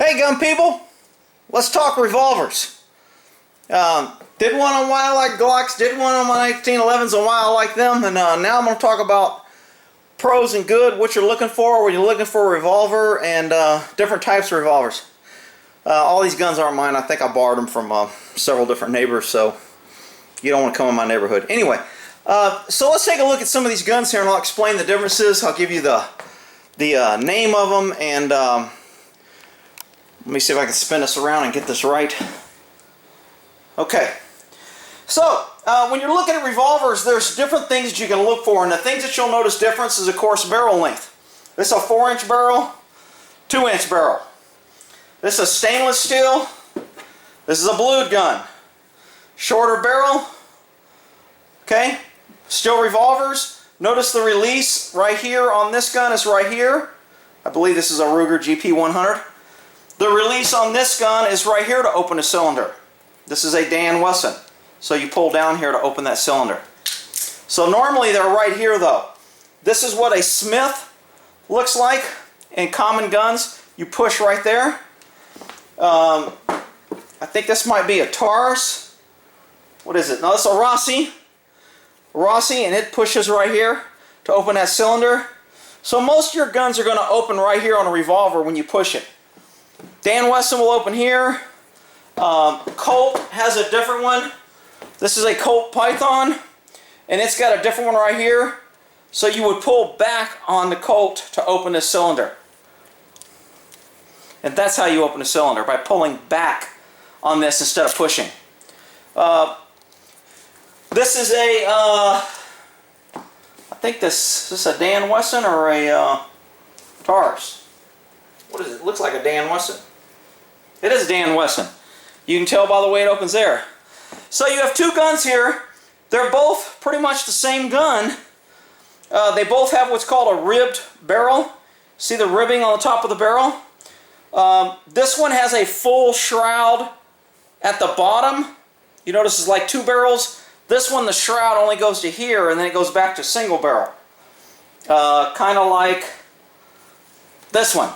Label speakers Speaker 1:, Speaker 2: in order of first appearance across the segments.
Speaker 1: Hey gun people, let's talk revolvers. Did one on why I like Glocks, did one on my 1911s on why I like them, and now I'm going to talk about pros and good, what you're looking for when you're looking for a revolver, and different types of revolvers. All these guns aren't mine. I think I borrowed them from several different neighbors, so you don't want to come in my neighborhood. Anyway, so let's take a look at some of these guns here, and I'll explain the differences. I'll give you the name of them, and let me see if I can spin this around and get this right. Okay, so when you're looking at revolvers, there's different things that you can look for, and the things that you'll notice difference is, of course, barrel length. This is a 4-inch barrel, 2-inch barrel. This is stainless steel. This is a blued gun. Shorter barrel. Okay, still revolvers. Notice the release right here on this gun is right here. I believe this is a Ruger GP100. The release on this gun is right here to open a cylinder. This is a Dan Wesson. So you pull down here to open that cylinder. So normally they're right here though. This is what a Smith looks like in common guns. You push right there. I think this might be a Taurus. What is it? No, it's a Rossi, and it pushes right here to open that cylinder. So most of your guns are going to open right here on a revolver when you push it. Dan Wesson will open here. Colt has a different one. This is a Colt Python, and it's got a different one right here. So you would pull back on the Colt to open this cylinder. And that's how you open a cylinder, by pulling back on this instead of pushing. This is a, I think this is a Dan Wesson or a Taurus. What is it? It looks like a Dan Wesson. It is a Dan Wesson. You can tell by the way it opens there. So you have two guns here. They're both pretty much the same gun. They both have what's called a ribbed barrel. See the ribbing on the top of the barrel? This one has a full shroud at the bottom. You notice it's like two barrels. This one, the shroud only goes to here, and then it goes back to single barrel. Kind of like this one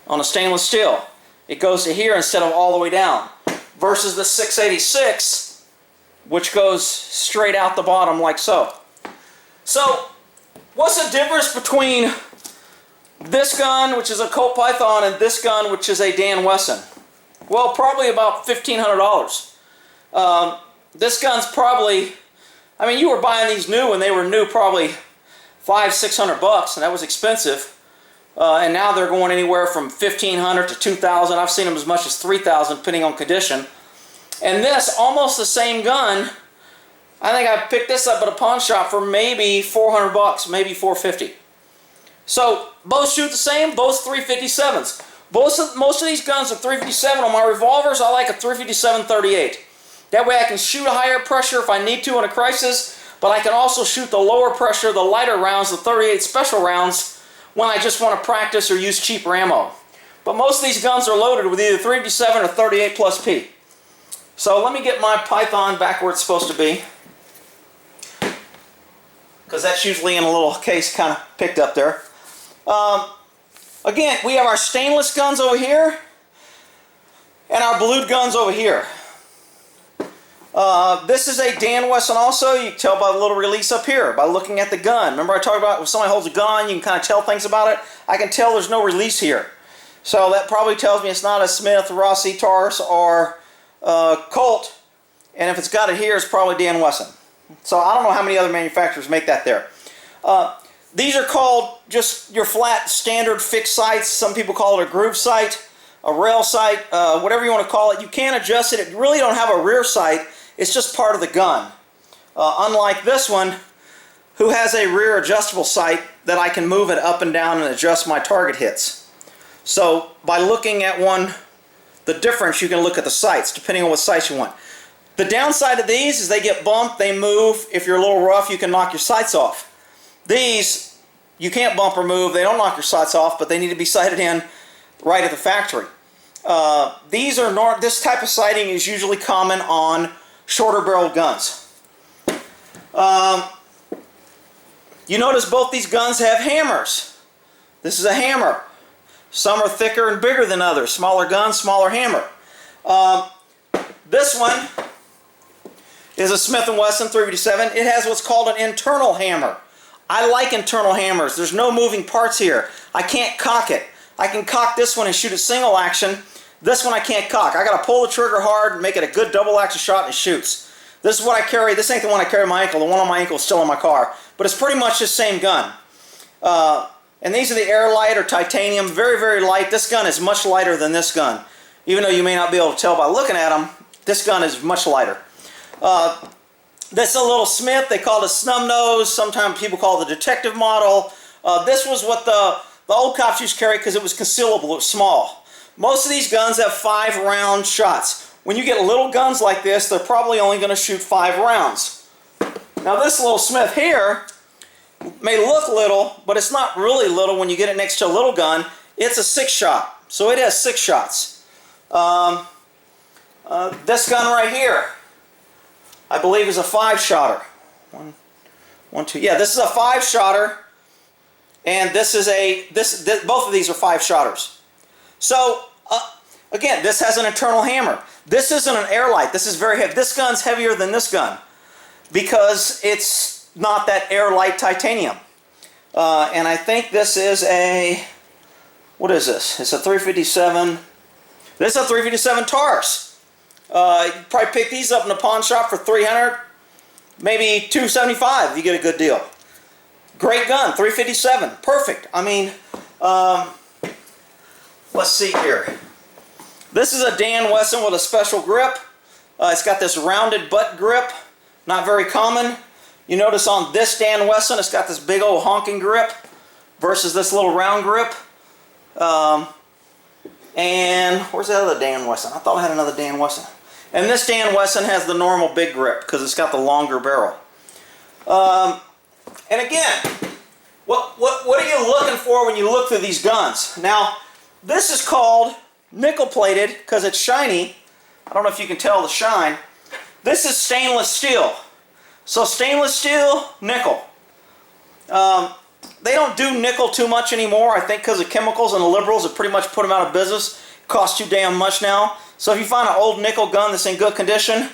Speaker 1: on a stainless steel. It goes to here instead of all the way down. Versus the 686, which goes straight out the bottom like so. So, what's the difference between this gun, which is a Colt Python, and this gun, which is a Dan Wesson? Well, probably about $1,500. This gun's probably, I mean, you were buying these new when they were new, probably $500-600, and that was expensive. And now they're going anywhere from $1,500 to $2,000. I've seen them as much as $3,000, depending on condition. And this, almost the same gun, I think I picked this up at a pawn shop for maybe $400, maybe $450. So both shoot the same, both 357s. Most of these guns are 357. On my revolvers, I like a 357-38. That way I can shoot a higher pressure if I need to in a crisis, but I can also shoot the lower pressure, the lighter rounds, the 38 special rounds, when I just want to practice or use cheaper ammo. But most of these guns are loaded with either 357 or 38 plus P. So let me get my Python back where it's supposed to be, because that's usually in a little case kind of picked up there. Again, we have our stainless guns over here and our blued guns over here. This is a Dan Wesson also. You can tell by the little release up here, by looking at the gun. Remember I talked about when somebody holds a gun, you can kind of tell things about it? I can tell there's no release here. So that probably tells me it's not a Smith, Rossi, Taurus, or Colt. And if it's got it here, it's probably Dan Wesson. So I don't know how many other manufacturers make that there. These are called just your flat standard fixed sights. Some people call it a groove sight, a rail sight, whatever you want to call it. You can adjust it. You really don't have a rear sight. It's just part of the gun. Unlike this one, who has a rear adjustable sight that I can move it up and down and adjust my target hits. So by looking at one, the difference, you can look at the sights depending on what sights you want. The downside of these is they get bumped, they move. If you're a little rough, you can knock your sights off. These, you can't bump or move. They don't knock your sights off, but they need to be sighted in right at the factory. This type of sighting is usually common on shorter barreled guns. You notice both these guns have hammers. This is a hammer. Some are thicker and bigger than others. Smaller gun, smaller hammer. This one is a Smith & Wesson 357. It has what's called an internal hammer. I like internal hammers. There's no moving parts here. I can't cock it. I can cock this one and shoot it single action. This one I can't cock. I got to pull the trigger hard and make it a good double action shot and it shoots. This is what I carry. This ain't the one I carry on my ankle. The one on my ankle is still in my car. But it's pretty much the same gun. And these are the Airlight or titanium. Very, very light. This gun is much lighter than this gun. Even though you may not be able to tell by looking at them, this gun is much lighter. This is a little Smith. They call it a snub nose. Sometimes people call it the detective model. This was what the old cops used to carry because it was concealable. It was small. Most of these guns have 5-round shots. When you get little guns like this, they're probably only going to shoot 5 rounds. Now this little Smith here may look little, but it's not really little when you get it next to a little gun. It's a 6-shot, so it has 6 shots. This gun right here, I believe, is a 5-shotter. One, two. Yeah, this is a 5-shotter, and this is both of these are 5-shotters. So again, this has an internal hammer. This isn't an Airlight. This is very heavy. This gun's heavier than this gun because it's not that Airlight titanium. And I think this is a, what is this? It's a 357. This is a 357 Taurus. You can probably pick these up in the pawn shop for $300, maybe $275 if you get a good deal. Great gun, 357, perfect. I mean, let's see here. This is a Dan Wesson with a special grip. It's got this rounded butt grip, not very common. You notice on this Dan Wesson, it's got this big old honking grip versus this little round grip. And where's that other Dan Wesson? I thought I had another Dan Wesson. And this Dan Wesson has the normal big grip because it's got the longer barrel. And again, what are you looking for when you look through these guns? Now, this is called nickel plated because it's shiny. I don't know if you can tell the shine. This is stainless steel. So stainless steel, nickel. They don't do nickel too much anymore, I think because of chemicals, and the liberals have pretty much put them out of business. It costs too damn much now. So if you find an old nickel gun that's in good condition,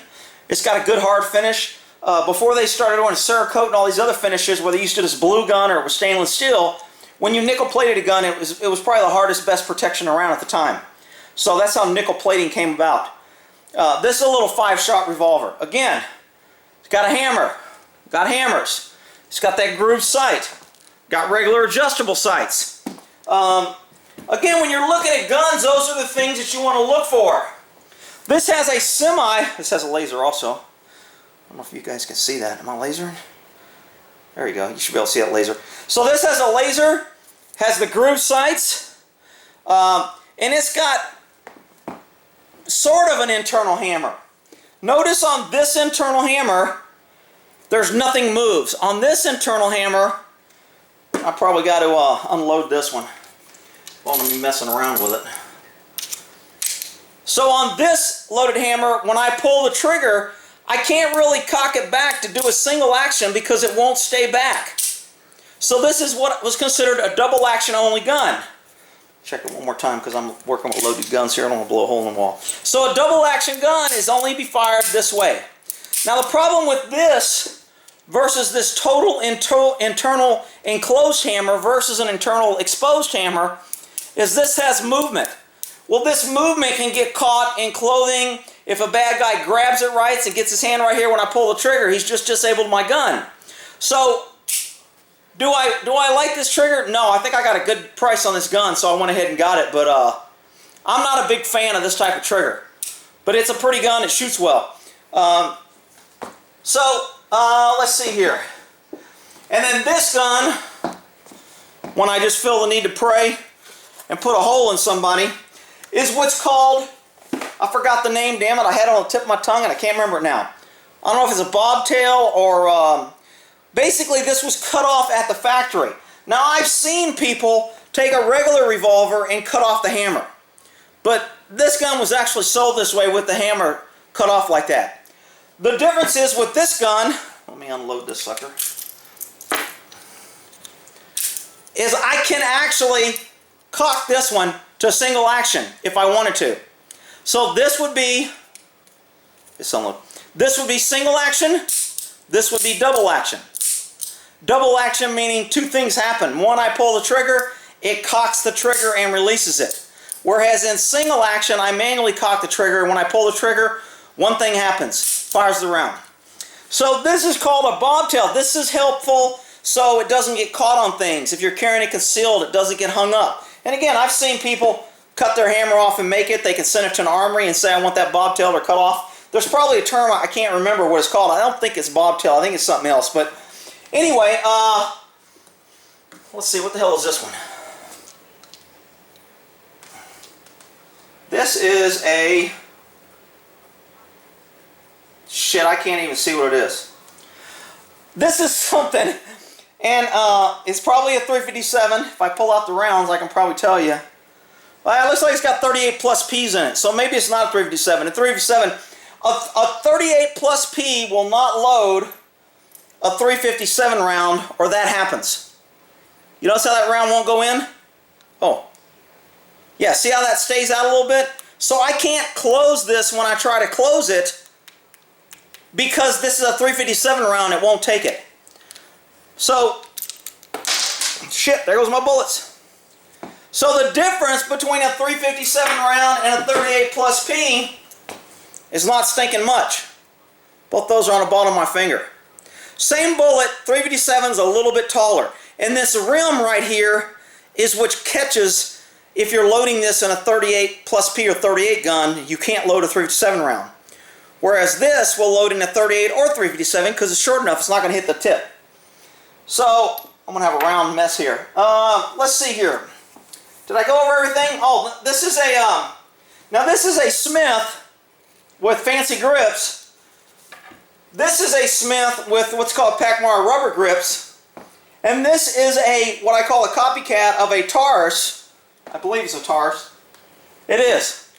Speaker 1: it's got a good hard finish. Before they started doing Cerakote and all these other finishes where they used to do this blue gun or it was stainless steel, when you nickel plated a gun, it was probably the hardest, best protection around at the time. So that's how nickel plating came about. This is a little 5-shot revolver. Again, it's got a hammer. Got hammers. It's got that grooved sight. Got regular adjustable sights. Again, when you're looking at guns, those are the things that you want to look for. This has a this has a laser also. I don't know if you guys can see that. Am I lasering? There you go. You should be able to see that laser. So this has a laser, has the groove sights, and it's got sort of an internal hammer. Notice on this internal hammer, there's nothing moves. On this internal hammer, I probably got to unload this one while I'm messing around with it. So on this loaded hammer, when I pull the trigger, I can't really cock it back to do a single action because it won't stay back. So this is what was considered a double action only gun. Check it one more time because I'm working with loaded guns here. I don't want to blow a hole in the wall. So a double action gun is only be fired this way. Now the problem with this versus this total internal enclosed hammer versus an internal exposed hammer is this has movement. Well, this movement can get caught in clothing. If a bad guy grabs it right and gets his hand right here when I pull the trigger, he's just disabled my gun. So do I like this trigger? No, I think I got a good price on this gun, so I went ahead and got it. But I'm not a big fan of this type of trigger. But it's a pretty gun. It shoots well. Let's see here. And then this gun, when I just feel the need to pray and put a hole in somebody, is what's called, I forgot the name, damn it, I had it on the tip of my tongue and I can't remember it now. I don't know if it's a bobtail or, basically this was cut off at the factory. Now I've seen people take a regular revolver and cut off the hammer. But this gun was actually sold this way with the hammer cut off like that. The difference is with this gun, let me unload this sucker, is I can actually cock this one to a single action if I wanted to. So this would be, this would be single action, this would be double action. Double action meaning two things happen. One, I pull the trigger, it cocks the trigger and releases it. Whereas in single action, I manually cock the trigger, and when I pull the trigger, one thing happens, fires the round. So this is called a bobtail. This is helpful so it doesn't get caught on things. If you're carrying it concealed, it doesn't get hung up. And again, I've seen people cut their hammer off and make it. They can send it to an armory and say, I want that bobtail or cut off. There's probably a term, I can't remember what it's called. I don't think it's bobtail. I think it's something else. But anyway, let's see, what the hell is this one? This is a, shit, I can't even see what it is. This is something, and it's probably a 357. If I pull out the rounds, I can probably tell you. Well, it looks like it's got 38 plus P's in it, so maybe it's not a 357. A 357, a 38 plus P will not load a 357 round, or that happens. You notice how that round won't go in? Oh. Yeah, see how that stays out a little bit? So I can't close this when I try to close it because this is a 357 round, it won't take it. So, shit, there goes my bullets. So the difference between a 357 round and a 38 plus P is not stinking much. Both those are on the bottom of my finger. Same bullet, 357 is a little bit taller. And this rim right here is which catches. If you're loading this in a 38 plus P or 38 gun, you can't load a 357 round. Whereas this will load in a 38 or 357 because it's short enough, it's not going to hit the tip. So, I'm going to have a round mess here. Let's see here. Did I go over everything? Oh, this is a, now this is a Smith with fancy grips. This is a Smith with what's called Pacmar rubber grips. And this is a, what I call a copycat of a Taurus. I believe it's a Taurus. It is.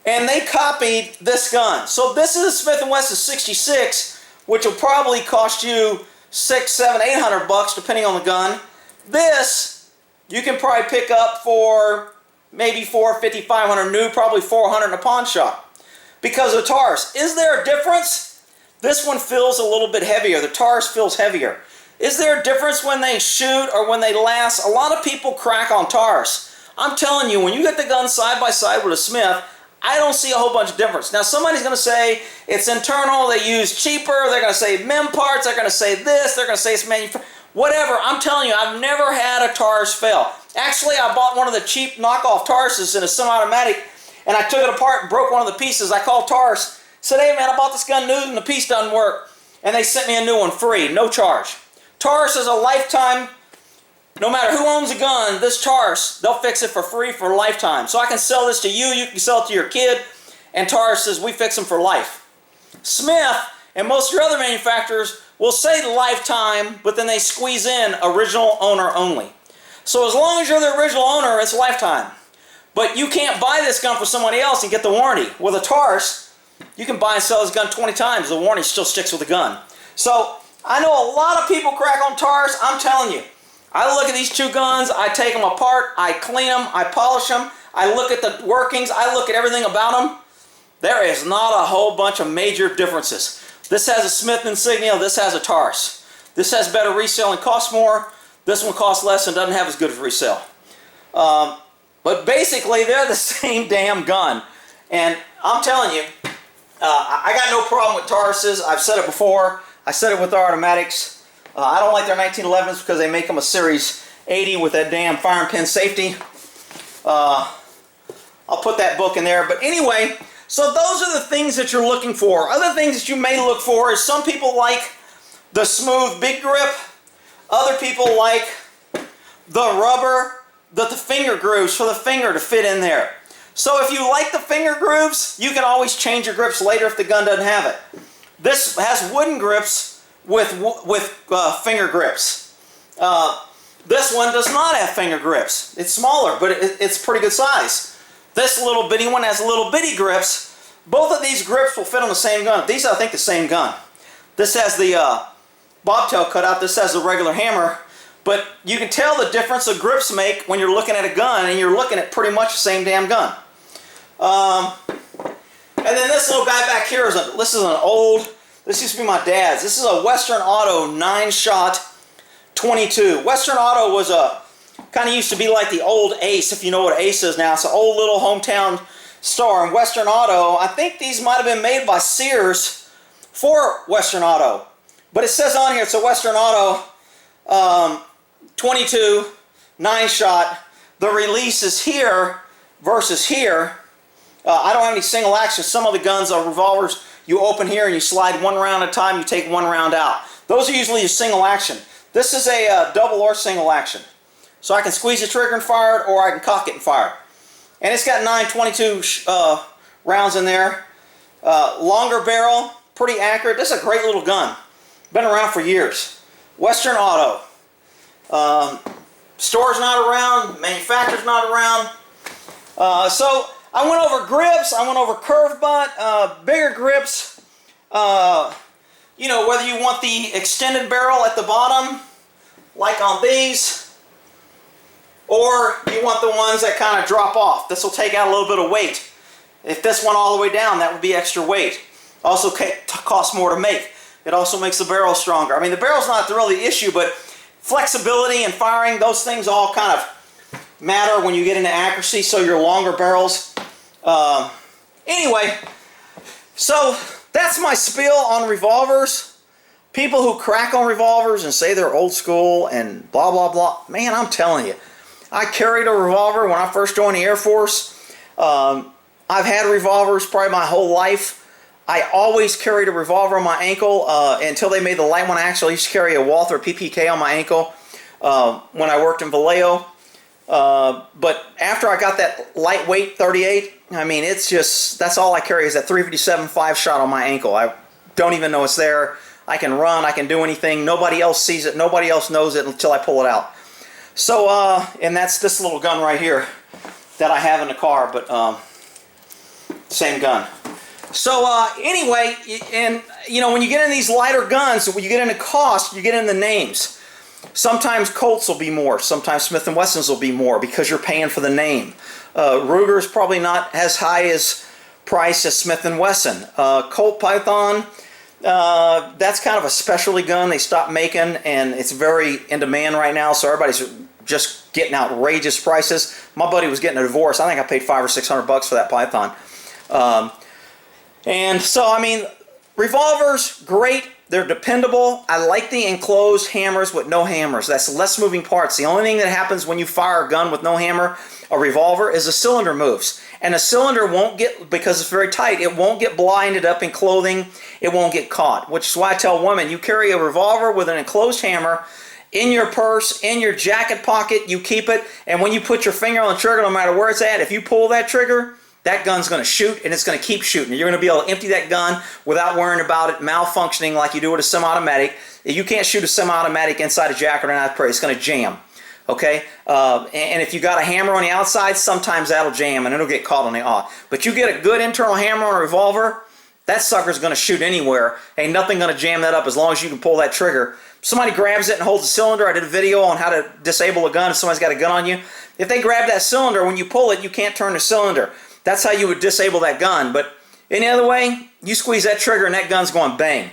Speaker 1: And they copied this gun. So this is a Smith & Wesson 66, which will probably cost you $600, $700, $800 depending on the gun. This you can probably pick up for maybe $450, $500 new, probably $400 in a pawn shop because of the Taurus. Is there a difference? This one feels a little bit heavier. The Taurus feels heavier. Is there a difference when they shoot or when they last? A lot of people crack on Taurus. I'm telling you, when you get the gun side by side with a Smith, I don't see a whole bunch of difference. Now, somebody's going to say it's internal, they use cheaper, they're going to say mem parts, they're going to say this, they're going to say it's manufactured. Whatever, I'm telling you, I've never had a Taurus fail. Actually, I bought one of the cheap knockoff Tauruses in a semi-automatic, and I took it apart and broke one of the pieces. I called Taurus, said, hey man, I bought this gun new and the piece doesn't work. And they sent me a new one free, no charge. Taurus is a lifetime. No matter who owns a gun, this Taurus, they'll fix it for free for a lifetime. So I can sell this to you, you can sell it to your kid, and Taurus says we fix them for life. Smith and most of your other manufacturers will say lifetime, but then they squeeze in original owner only. So as long as you're the original owner, it's lifetime. But you can't buy this gun for somebody else and get the warranty. With a Taurus, you can buy and sell this gun 20 times, the warranty still sticks with the gun. So I know a lot of people crack on Taurus, I'm telling you. I look at these two guns, I take them apart, I clean them, I polish them, I look at the workings, I look at everything about them. There is not a whole bunch of major differences. This has a Smith insignia, this has a Taurus. This has better resale and costs more. This one costs less and doesn't have as good as resale. But basically, they're the same damn gun. And I'm telling you, I got no problem with Tauruses. I've said it before. I said it with our automatics. I don't like their 1911s because they make them a Series 80 with that damn fire and pin safety. I'll put that book in there. But anyway, so those are the things that you're looking for. Other things that you may look for is some people like the smooth big grip. Other people like the rubber, the finger grooves for the finger to fit in there. So if you like the finger grooves, you can always change your grips later if the gun doesn't have it. This has wooden grips with finger grips. This one does not have finger grips. It's smaller, but it's pretty good size. This little bitty one has little bitty grips. Both of these grips will fit on the same gun. These are, I think, the same gun. This has the bobtail cut out. This has the regular hammer. But you can tell the difference the grips make when you're looking at a gun, and you're looking at pretty much the same damn gun. And then this little guy back here this is an old, this used to be my dad's. This is a Western Auto 9-shot 22. Western Auto was kind of used to be like the old Ace, if you know what Ace is now. It's an old little hometown store. And Western Auto, I think these might have been made by Sears for Western Auto. But it says on here it's a Western Auto 22 9-shot. The release is here versus here. I don't have any single action. Some of the guns are revolvers. You open here and you slide one round at a time. You take one round out. Those are usually your single action. This is a double or single action. So I can squeeze the trigger and fire it, or I can cock it and fire it. And it's got 9.22 rounds in there. Longer barrel, pretty accurate. This is a great little gun. Been around for years. Western Auto. Store's not around. Manufacturer's not around. So I went over grips. I went over curved butt, bigger grips. You know, whether you want the extended barrel at the bottom, like on these, or you want the ones that kind of drop off. This will take out a little bit of weight. If this went all the way down, that would be extra weight. Also costs more to make. It also makes the barrel stronger. I mean, the barrel's not really the issue, but flexibility and firing, those things all kind of matter when you get into accuracy, so your longer barrels. Anyway, so that's my spiel on revolvers. People who crack on revolvers and say they're old school and blah, blah, blah. Man, I'm telling you, I carried a revolver when I first joined the Air Force. I've had revolvers probably my whole life. I always carried a revolver on my ankle until they made the light one. I actually used to carry a Walther PPK on my ankle when I worked in Vallejo. But after I got that lightweight 38, I mean, it's just, that's all I carry is that 357 5-shot on my ankle. I don't even know it's there. I can run, I can do anything. Nobody else sees it, nobody else knows it until I pull it out. So, and that's this little gun right here that I have in the car, but same gun. So anyway, and you know, when you get in these lighter guns, when you get into cost, you get into names. Sometimes Colts will be more, sometimes Smith & Wessons will be more because you're paying for the name. Ruger's probably not as high as price as Smith & Wesson. Colt Python, that's kind of a specialty gun they stopped making, and it's very in demand right now, so everybody's just getting outrageous prices. My buddy was getting a divorce. I think I paid $500 or $600 for that Python. And so, I mean, revolvers, great. They're dependable. I like the enclosed hammers with no hammers. That's less moving parts. The only thing that happens when you fire a gun with no hammer, a revolver, is the cylinder moves. And the cylinder won't get, because it's very tight, it won't get blinded up in clothing. It won't get caught, which is why I tell women, you carry a revolver with an enclosed hammer in your purse, in your jacket pocket, you keep it, and when you put your finger on the trigger, no matter where it's at, if you pull that trigger, that gun's going to shoot, and it's going to keep shooting. You're going to be able to empty that gun without worrying about it malfunctioning like you do with a semi-automatic. You can't shoot a semi-automatic inside a jacket or not. It's going to jam. Okay? And if you got a hammer on the outside, sometimes that'll jam, and it'll get caught on the off. But you get a good internal hammer on a revolver, that sucker's going to shoot anywhere. Ain't nothing going to jam that up as long as you can pull that trigger. Somebody grabs it and holds the cylinder. I did a video on how to disable a gun if somebody's got a gun on you. If they grab that cylinder, when you pull it, you can't turn the cylinder. That's how you would disable that gun. But any other way, you squeeze that trigger and that gun's going bang.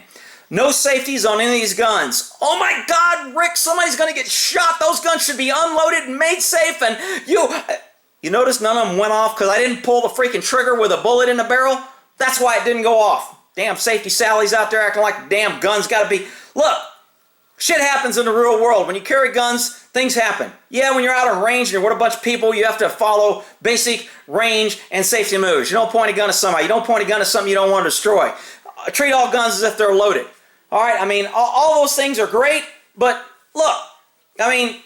Speaker 1: No safeties on any of these guns. Oh my God, Rick, somebody's going to get shot. Those guns should be unloaded and made safe. And you notice none of them went off because I didn't pull the freaking trigger with a bullet in the barrel? That's why it didn't go off. Damn safety Sally's out there acting like damn guns got to be... Look, shit happens in the real world. When you carry guns, things happen. Yeah, when you're out on range and you're with a bunch of people, you have to follow basic range and safety moves. You don't point a gun at somebody. You don't point a gun at something you don't want to destroy. Treat all guns as if they're loaded. All right, I mean, all those things are great, but look, I mean,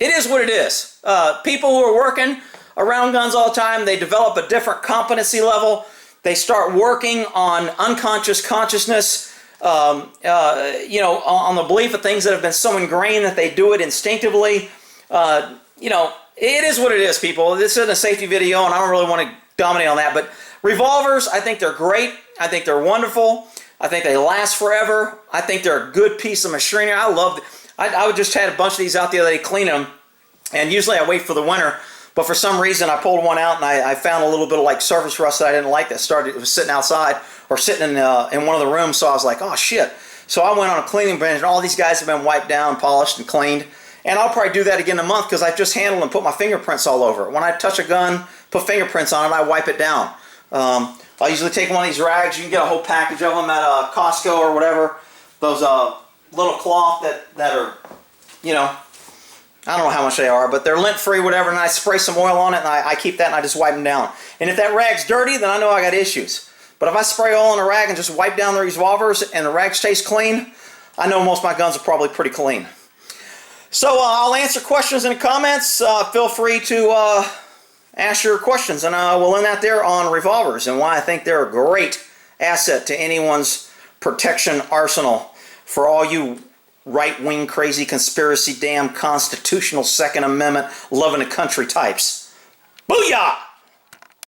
Speaker 1: it is what it is. People who are working around guns all the time, they develop a different competency level. They start working on unconscious consciousness, you know, on the belief of things that have been so ingrained that they do it instinctively. You know, it is what it is, people. This isn't a safety video, and I don't really want to dominate on that, but revolvers, I think they're great. I think they're wonderful. I think they last forever. I think they're a good piece of machinery. I love I would just had a bunch of these out the other day cleaning them, and usually I wait for the winter, but for some reason I pulled one out and I found a little bit of like surface rust that I didn't like it was sitting outside or sitting in one of the rooms, so I was like, oh shit. So I went on a cleaning binge, and all these guys have been wiped down, polished, and cleaned. And I'll probably do that again in a month because I've just handled and put my fingerprints all over it. When I touch a gun, put fingerprints on it, I wipe it down. I'll usually take one of these rags. You can get a whole package of them at Costco or whatever. Those little cloth that are, you know, I don't know how much they are, but they're lint-free, whatever, and I spray some oil on it, and I keep that, and I just wipe them down. And if that rag's dirty, then I know I got issues. But if I spray oil in a rag and just wipe down the revolvers and the rag stays clean, I know most of my guns are probably pretty clean. So I'll answer questions in the comments. Feel free to ask your questions, and we'll end that there on revolvers and why I think they're a great asset to anyone's protection arsenal for all you right-wing, crazy, conspiracy, damn constitutional Second Amendment, loving the country types. Booyah!